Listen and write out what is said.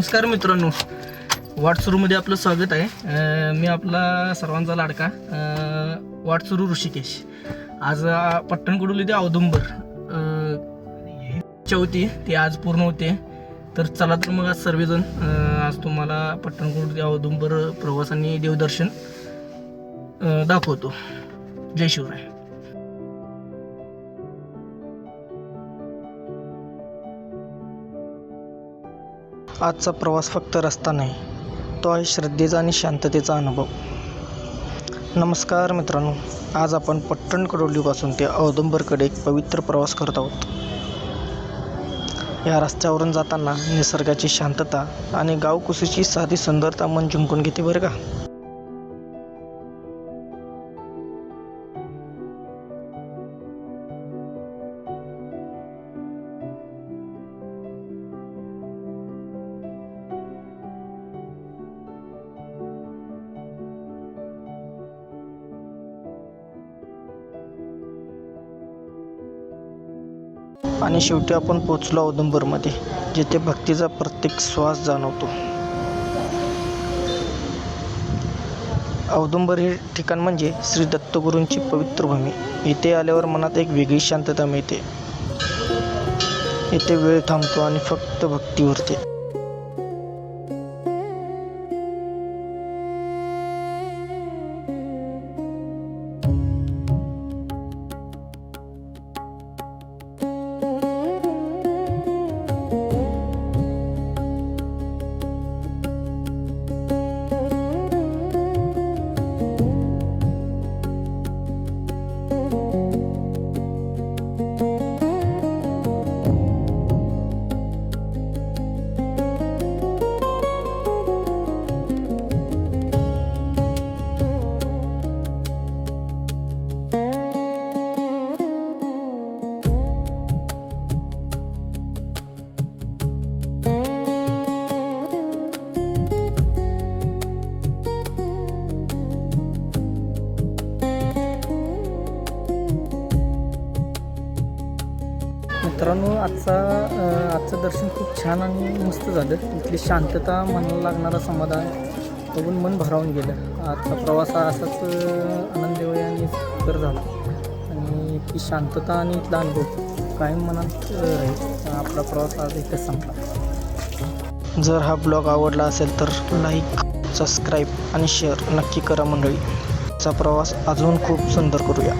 नमस्कार मित्रांनो, वाटसरूमध्ये आपलं स्वागत आहे. मी आपला सर्वांचा लाडका वाटसरू ऋषिकेश. आज पट्टणकडोली ते औदुंबर इच्छा होती ती आज पूर्ण होते. तर चला तर मग आज सर्वजण आज तुम्हाला पट्टणकडोली ते औदुंबर प्रवास आणि देवदर्शन दाखवतो. जय शिवराय. आजचा प्रवास फक्त रस्ता नाही, तो आहे श्रद्धेचा आणि शांततेचा अनुभव. नमस्कार मित्रांनो, आज आपण पट्टणकडोलीपासून ते औदुंबरकडे एक पवित्र प्रवास करत आहोत. या रस्त्यावरून जाताना निसर्गाची शांतता आणि गावकुशीची साधी सुंदरता मन जिंकून घेते बरं का. आणि शेवटी आपण पोचलो औदुंबरमध्ये, जिथे भक्तीचा प्रत्येक श्वास जाणवतो. औदुंबर हे ठिकाण म्हणजे श्री दत्तगुरूंची पवित्र भूमी. इथे आल्यावर मनात एक वेगळी शांतता मिळते. इथे वेळ थांबतो आणि फक्त भक्ती उरते. मित्रांनो, आजचं दर्शन खूप छान आणि मस्त झालं. इथली शांतता, मनाला लागणारा समाधान बघून मन भारावून गेलं. आजचा प्रवास हा असाच आनंदमय आणि सुंदर झाला आणि इथली शांतता आणि इथला अनुभव कायम मनात राहील. आपला प्रवास आज इथेच संपला. जर हा ब्लॉग आवडला असेल तर लाईक, सबस्क्राईब आणि शेअर नक्की करा मंडळी. चा प्रवास अजून खूप सुंदर करूया.